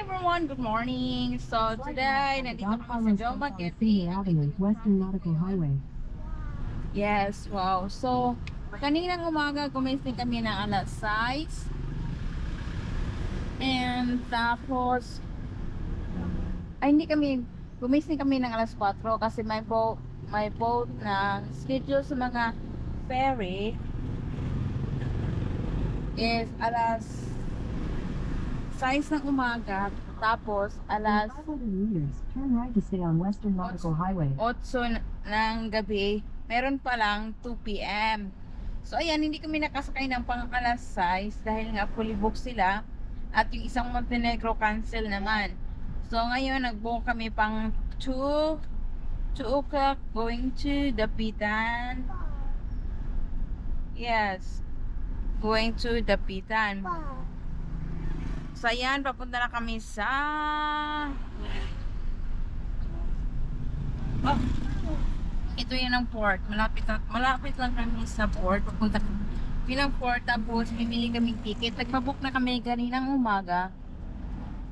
everyone, good morning. So today, nandito kami sa Zamboanga City. Western Nautical Highway. Yes, wow. So, kaninang umaga, gumising kami ng alas 6. And tapos, hindi kami, gumising kami ng alas 4 kasi may boat na schedule sa mga ferry is alas 6 ng umaga. Tapos, alas 500 meters, turn right to stay on Western Nautical Highway. 8 ng gabi, meron pa lang 2 p.m. So ayan, hindi kami nakasakay ng pang alas 6 dahil nga fully booked sila at yung isang Montenegro cancel naman. So ngayon nag-book kami pang 2 o'clock going to Dapitan. Yes, going to Dapitan. So ayan, papunta na kami sa ito yun ang port. Malapit lang kami sa port. Papunta kami ng port, tapos bibili kami ticket. Nagpabook na kami kaninang umaga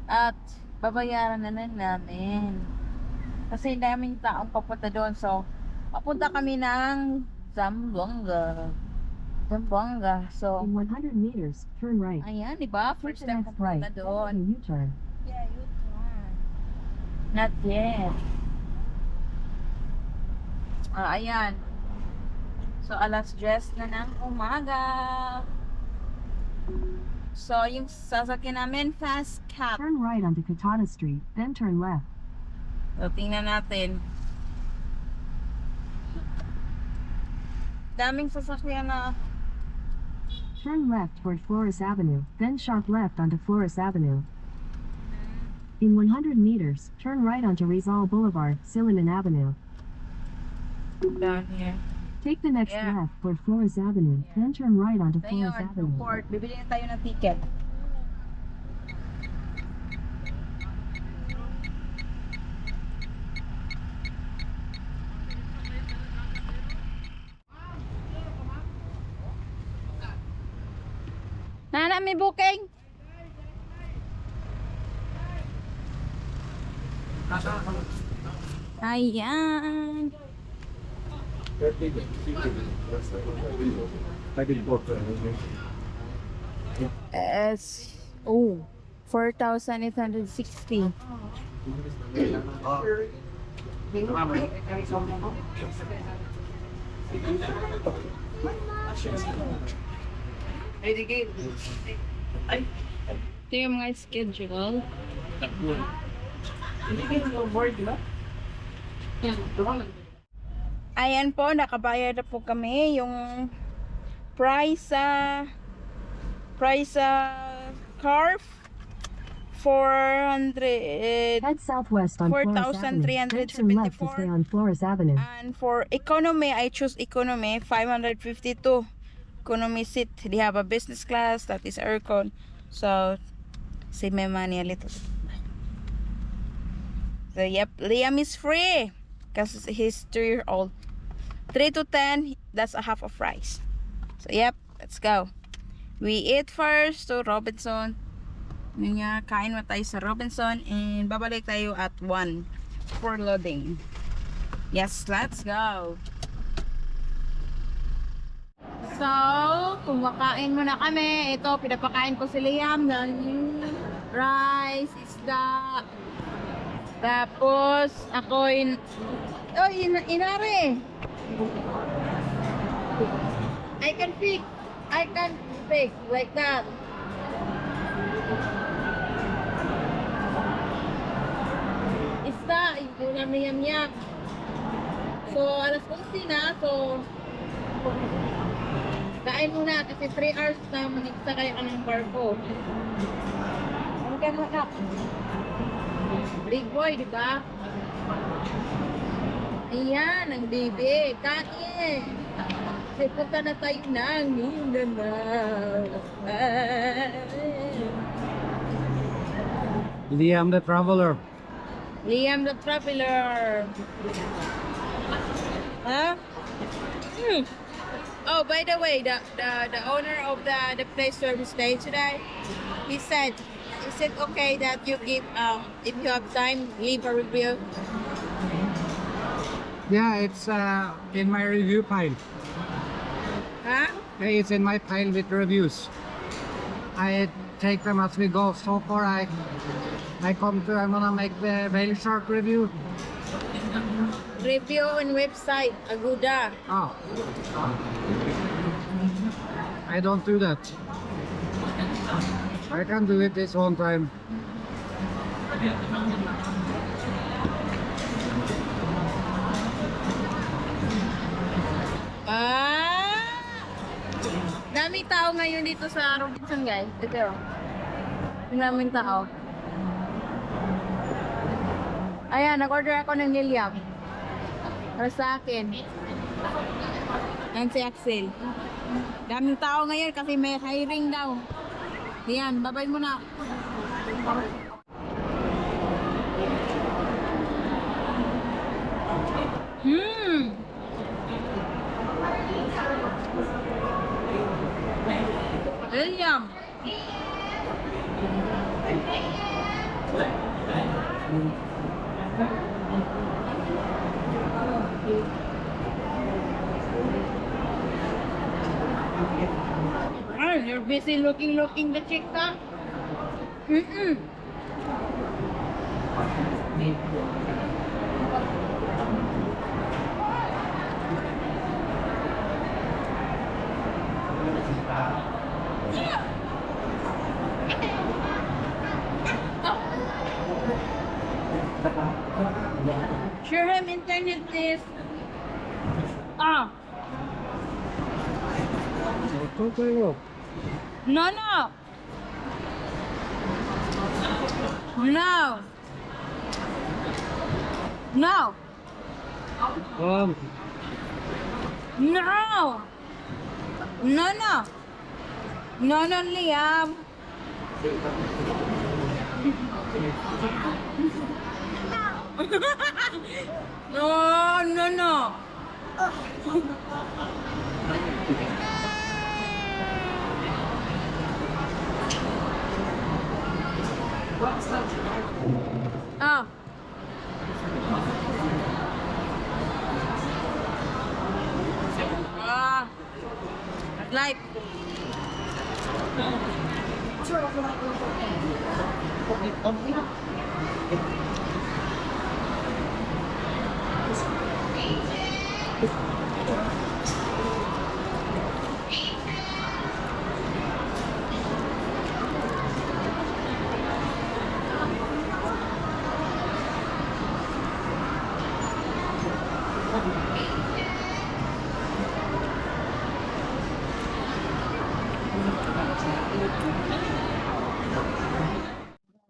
at babayaran na namin kasi daming taong papunta doon. So papunta kami ng Zamboanga. So In 100 meters, turn right. ayan, diba? First time papunta doon. U-turn. Yeah, U-turn. Not yet. Ayan. So, alas 10 na ng umaga. So, yung sasakyan namin, fast cap. Turn right onto Katana Street, then turn left. So, tingnan natin. Daming sasakyan na. Turn left toward Flores Avenue, then sharp left onto Flores Avenue. In 100 meters, turn right onto Rizal Boulevard, Silliman Avenue. Down here. Take the next Yeah. left toward Flores Avenue, then turn right onto Tayo, Flores Avenue. port. Bibili na tayo ng ticket. Nana, may booking? Ayan. S. Oh, 4,860. Ito yung mga schedule. Ayan po, nakabayad na po kami. Yung price car 400 Head southwest on Flores Avenue, then turn left to stay 4,374. on Flores Avenue. And for economy, I choose economy 552. Economy seat. They have a business class that is aircon. So save my money a little. So yep, Liam is free because he's 3-year-old. 3 to 10, that's a half of rice. So yep, let's go. We eat first to Robinson. Yun nga, kain mo tayo sa Robinson and babalik tayo at 1 for loading. Yes, let's go. So, kumakain muna kami. Ito, pinapakain ko si Liam ng rice, isda. Tapos, ako inari. I can pick like that. Isda, yung namin yam-yam. So, alas 11 na. So, kain muna kasi 3 hours na mag-sakay ka ng barko. Ano ka nakak? Big boy, di ba? Ayan, ang baby. Kain. Kasi punta na tayo ng Mindanao. Liam the Traveler. Liam the Traveler. Huh? Oh, by the way, the owner of the place where we stay today, he said Is it okay that you give, if you have time, leave a review? Yeah, it's in my review pile. Huh? Yeah, it's in my pile with reviews. I take them as we go. So far, I'm gonna make the very short review. Review on website, Agoda. Oh, I don't do that. I can do it this one time. Ah! Dami tao ngayon dito sa Robinson, guys. Ito. Ang daming tao. Ayan, nag-order ako ng Liliam. Para sa akin. Ayan si Aksel. Daming tao ngayon kasi may hiring daw. Ayan, babay mo na. Liliam. Ah, you're busy looking the chick, huh? Share him internet, please. Ah. Okay, No, no. No. No. Um, No. No, no. No, no, Liam. No, no, no. Oh. Ah. Life.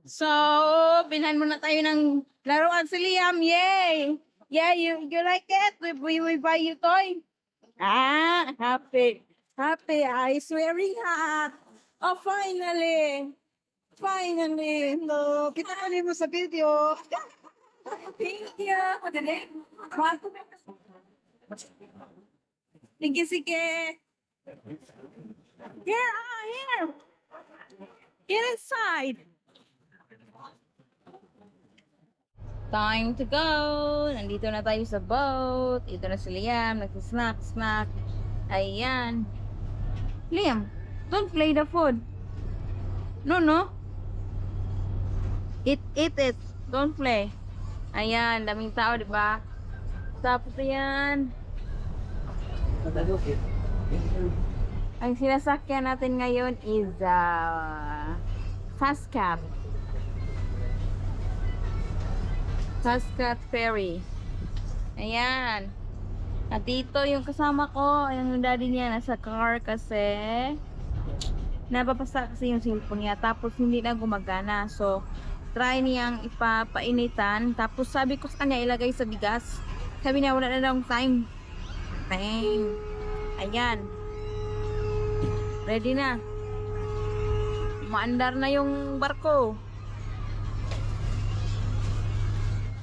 So, bilhan muna tayo ng laruan si Liam. Yay! Yeah, you like it? We buy you toy? Ah, happy. Happy. I swearing hat. Oh, finally. Finally. No, kita ka mo sa video. Thank you. Sige, sige. Here, here. Get inside. Time to go. Nandito na tayo sa boat. Ito na si Liam. Nagsisnack. Ayan. Liam, don't play the food. No, no. Eat it. Don't play. Ayan, daming tao, di ba? Tapos ayan. Ang sinasakyan natin ngayon is fast cab. Ferry. Ayan. At dito yung kasama ko, yung daddy niya nasa car kasi napapasa kasi yung cellphone niya tapos hindi na gumagana. So, try niyang ipapainitan. Tapos sabi ko sa kanya ilagay sa bigas. Sabi niya wala na daw time. Ayan. Ready na. Maandar na yung barko.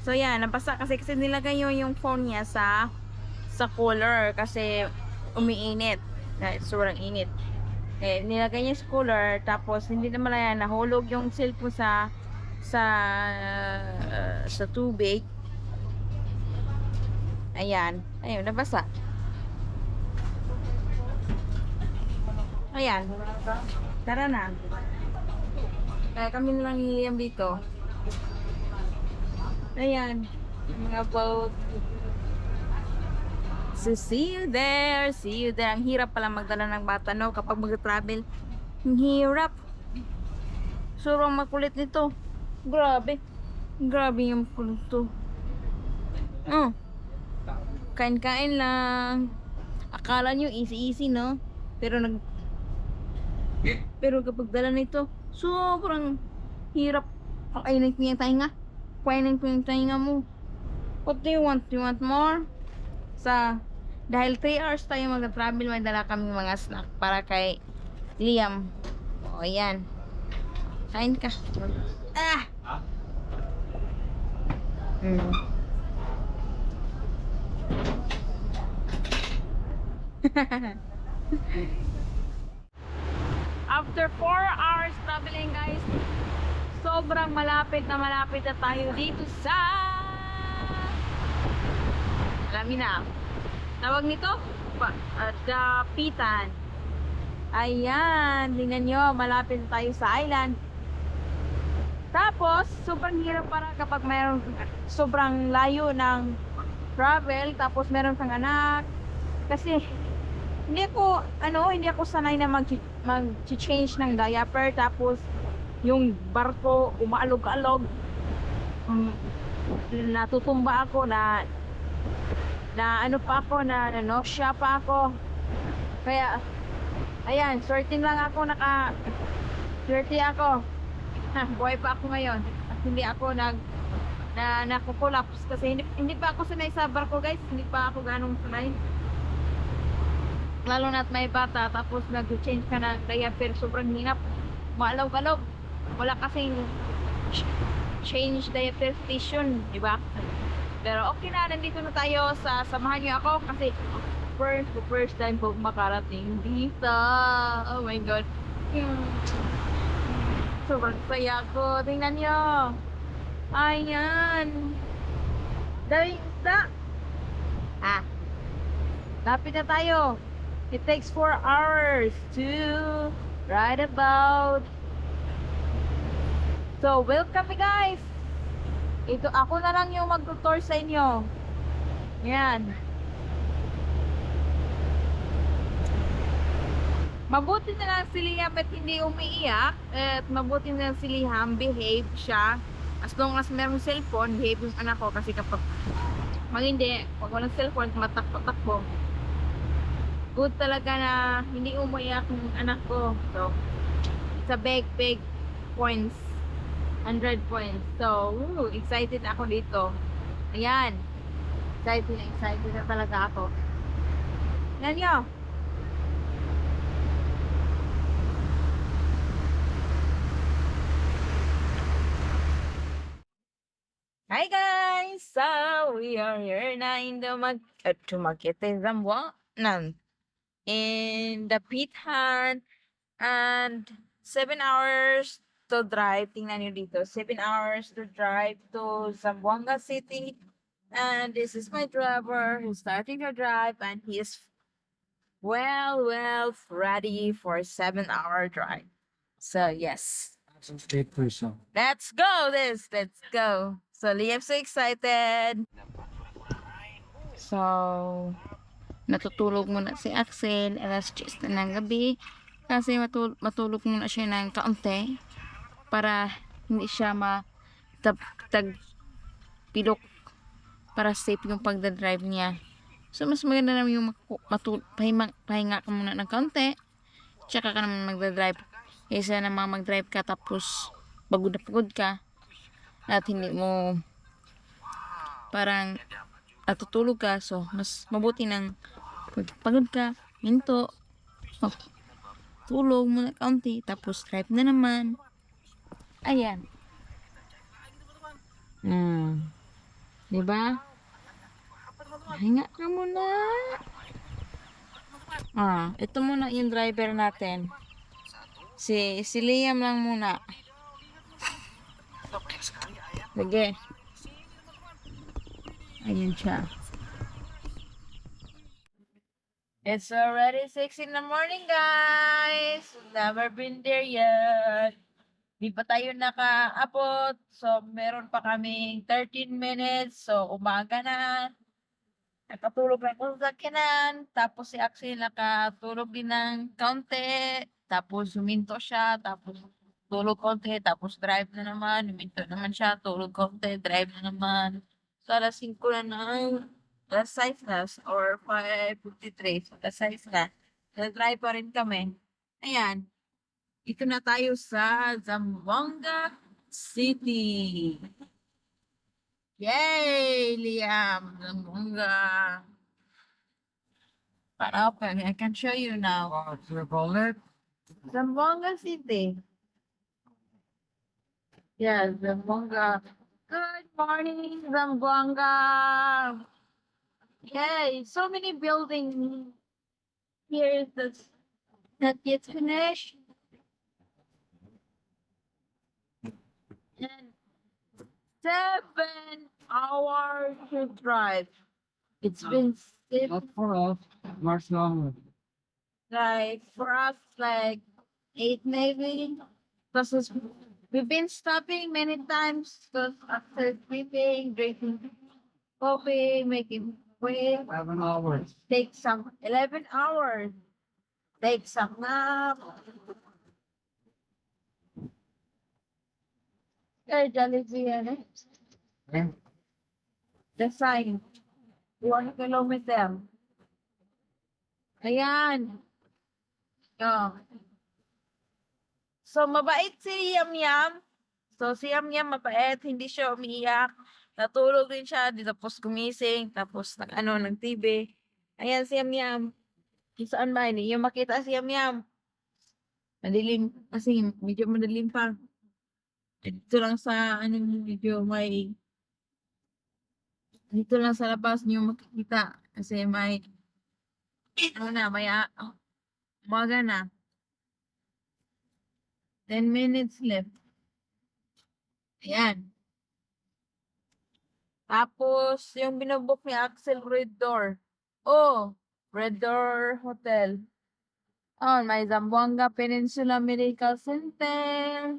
So yan, napasa kasi nilagay yung phone niya sa cooler kasi umiinit. Sobrang init. Nilagay niya sa cooler, tapos hindi naman yan, nahulog yung cellphone sa sa tubig. Ayan, ayun, nabasa. Ayan, tara na. Kaya kami na lang niliyam dito. Ayan, mga boat. So, see you there. See you there. Ang hirap pala magdala ng bata, no? Kapag mag-travel. Ang hirap. Surang makulit nito. Grabe. Grabe yung kulit to. Oh. Kain-kain lang. Akala nyo easy-easy, no? Pero kapag dala nito, sobrang hirap. Kainin ko yung tainga. Kainin ko yung tainga mo. What do you want? Do you want more? Dahil 3 hours tayo mag-travel, may dala kami mga snack para kay Liam. O, ayan. Kain ka. Ah! After 4 hours traveling, guys, sobrang malapit na tayo dito sa alamin na. Tawag nito? Dapitan. Ayan. Tingnan nyo. Malapit na tayo sa island. Tapos, sobrang hirap para kapag mayroong sobrang layo ng travel. Tapos, meron kang anak. Kasi, hindi ako sanay na mag-change ng diaper. Tapos, yung barko, umaalog-alog. Natutumba ako na ano pa ako, na nausya pa ako. Kaya, ayan, sorting lang ako, swerte ako. Buhay pa ako ngayon. At hindi ako nakukulaps. Kasi hindi pa ako sanay sa barko, guys. Hindi pa ako ganong sanay. Lalo na't may bata, tapos nag-change ka ng diaper, sobrang hinap. Maalog-alog. Wala kasing change diaper station, di ba? Pero okay na, nandito na tayo samahan niyo ako kasi first time po makarating dito. Oh my God. Sobrang saya ko. Tingnan niyo. Ayan. Daming isda. Lapit na tayo. It takes 4 hours to ride about. So, welcome guys. Ito, ako na lang yung mag-tour sa inyo. Yan. Mabuti na lang si Liam at hindi umiiyak. At mabuti na lang si Liam, behave siya. As long as merong cellphone, behave yung anak ko. Kasi kapag hindi, pag walang cellphone, matakbo-takbo. Good talaga na hindi umiiyak yung anak ko. So, it's a big points. 100 points. So, excited ako dito. Ayan. Excited na talaga ako. Ayan nyo. Hi guys! So, we are here na in the Zamboanga. In the Pithan. And 7 hours to drive. Tingnan nyo dito. 7 hours to drive to Zamboanga City. And this is my driver who's starting to drive. And he is well ready for a 7-hour drive. So, yes. Let's go! Let's go. So, Liam's so excited. So, natutulog muna si Aksel. Alas 10 na ng gabi. Kasi matulog muna siya ng kaunti para hindi siya pilok, para safe yung pagdadrive niya. So, mas maganda naman yung pahinga ka muna ng kaunti, tsaka ka naman magdadrive. Kaysa naman magdrive ka tapos pagod na pagod ka at hindi mo parang natutulog ka. So, mas mabuti ng pagod ka, minto, tulog muna kaunti, tapos drive na naman. Ayan. Diba? Hinga ka muna. Ito muna yung driver natin. Si Liam lang muna. Sige. Ayun siya. It's already 6 in the morning, guys. Never been there yet. Di pa tayo nakaabot. So, meron pa kaming 13 minutes. So, umaga na. Nakatulog na ako sa sakyanan. Tapos si Axel nakatulog din ng kaunti. Tapos huminto siya. Tapos tulog konti. Tapos drive na naman. Huminto naman siya. Tulog konti. Drive na naman. So alas 5 na ng alas 6 na. Or 5:53. So alas 6 na. Nag-drive pa rin kami. Ayan. Ito na tayo sa Zamboanga City. Yay, Liam! Zamboanga. Para open, I can show you now. What you call it? Zamboanga City. Yeah, Zamboanga. Good morning, Zamboanga. Yay, so many buildings here that's not yet finished. And 7 hours to drive. It's been Not for us. Much longer. like for us like 8 maybe. Because we've been stopping many times because after sleeping, drinking coffee, making way, 7 hours. take some 11 hours, take some nap. Jollibee yan eh. Okay. The sign. 1 kilometer. Ayan. Oh. So, mabait si Yam Yam. So, si Yam Yam mabait. Hindi siya umiiyak. Natulog din siya. Di tapos gumising. Tapos, nag-TV. Ayan si Yam Yam. Kung saan ba? Hindi yung makita si Yam Yam. Madilim. Kasi medyo madilim pa. Dito lang sa, medyo may, dito lang sa labas niyo makikita. Kasi may, umaga na. 10 minutes left. Ayan. Tapos, yung binabook ni Aksel, Red Door. Oh, Red Door Hotel. Oh, may Zamboanga Peninsula Medical Center.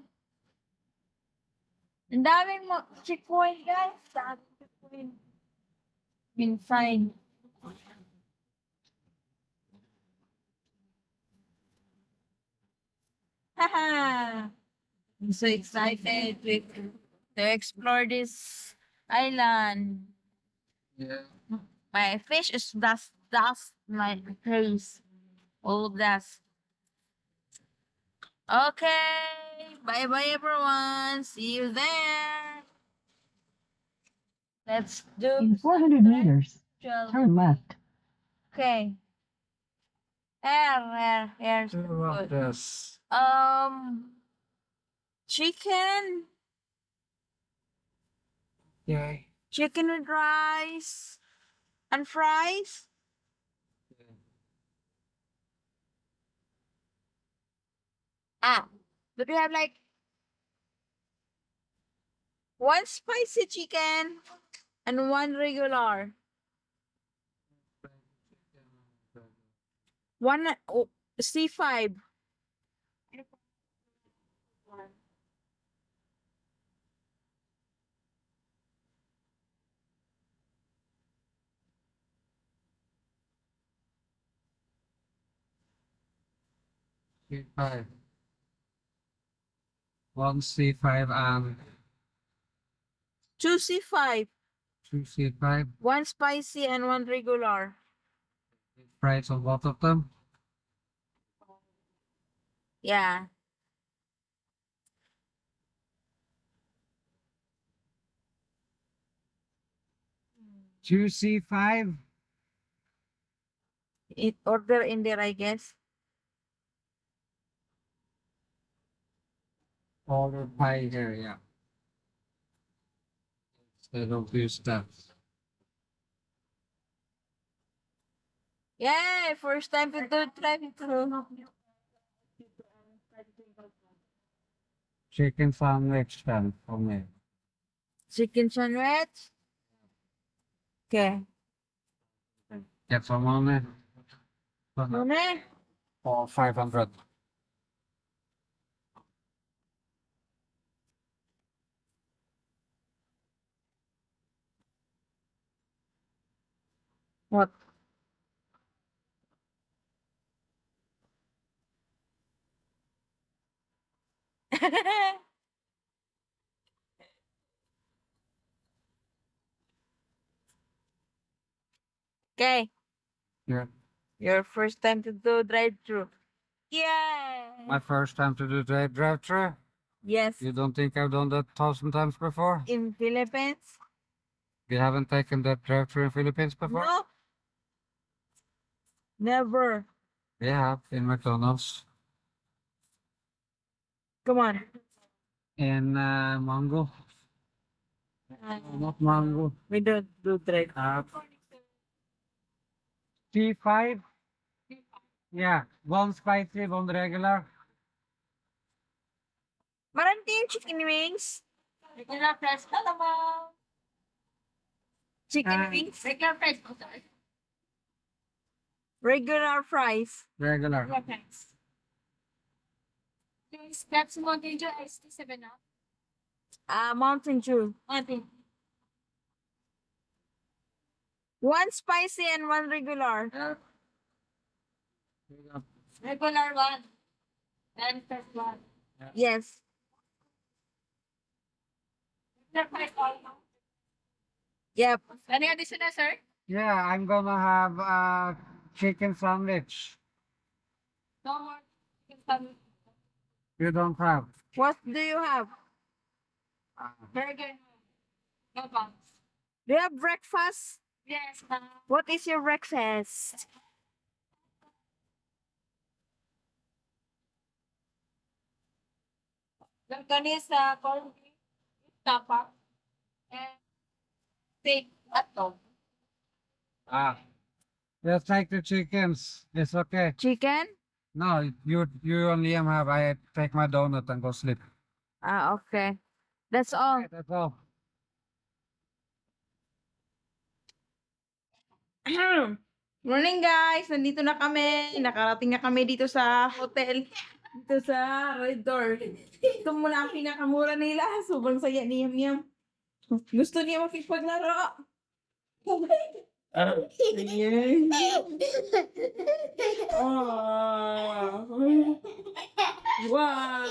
Ang daming checkpoint, guys. Daming checkpoint. Inside. Haha! I'm so excited to explore this island. Yeah. My fish is dust my face. All dust. Okay. Bye bye everyone. See you there. Let's do In 400 some meters, directional- turn left. Okay. Here's Two of good. this. Chicken. Yay. Chicken with rice and fries. But we have like 1 spicy chicken and 1 regular. 1 C5. C5. 1 C5 and 2 C5. 2 C5. 1 spicy and 1 regular. Price of both of them. Yeah. Two C5. It order in there, I guess. Order pie here, yeah. Instead of these steps. Yay! First time to do drive through. chicken sandwich then for me. Chicken sandwich. Okay. Get some money. Muna. For 500. What? Okay. Yeah. Your first time to do drive-through. Yeah. My first time to do drive-thru. Yes. You don't think I've done that 1,000 times before? In Philippines? You haven't taken that drive-thru in Philippines before? No. Never. Yeah, in McDonald's. Come on. In Mango. Not Mango. We don't do drive. T5? Yeah, one spicy, one regular. Marami yung chicken wings. Regular fries. Hello. Chicken wings. Regular fries. Regular fries. Regular. Regular fries. Pepsi Mountain Dew, iced tea, 7-Up. Mountain Dew. Mountain. One spicy and one regular. Regular one. And first one. Yes. Yep. Any additional, sir? Yeah, I'm gonna have a chicken sandwich. No more chicken sandwich. You don't have? What do you have? Burger. No buns. Do you have breakfast? Yes. What is your breakfast? Longganisa, corned beef, tapa, and steak at dog. Just take the chickens. It's okay. Chicken? No, you and Liam have. I take my donut and go sleep. Okay. That's all. Okay, that's all. Morning guys! Nandito na kami. Nakarating na kami dito sa hotel. Dito sa Red Door. Ito muna ang pinakamura nila. Sobrang saya ni Yam Yam. Gusto niya makipaglaro. Ayan. Oh. Wow.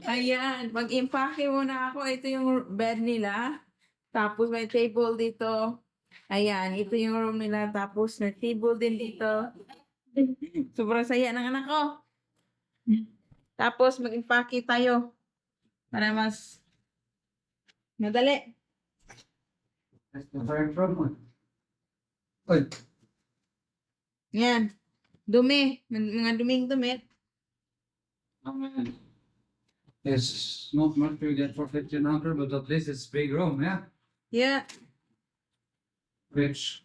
Ayan, mag-impake muna ako. Ito yung bed nila. Tapos may table dito. Ayan, ito yung room nila. Tapos may table din dito. Sobrang saya ng anak ko. Tapos mag-impake tayo. Para mas madali. Uy, Yan. Dumi. Mga duming dumi. it's not much to get for 1,500, but at least it's big room, yeah? Yeah, Which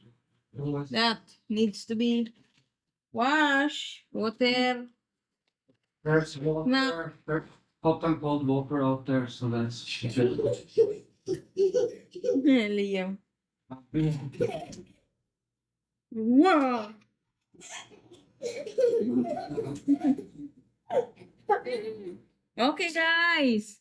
that needs to be washed. Water. there's water, No. there's hot and cold water out there, so that's good. Liam. Wow. Okay, guys.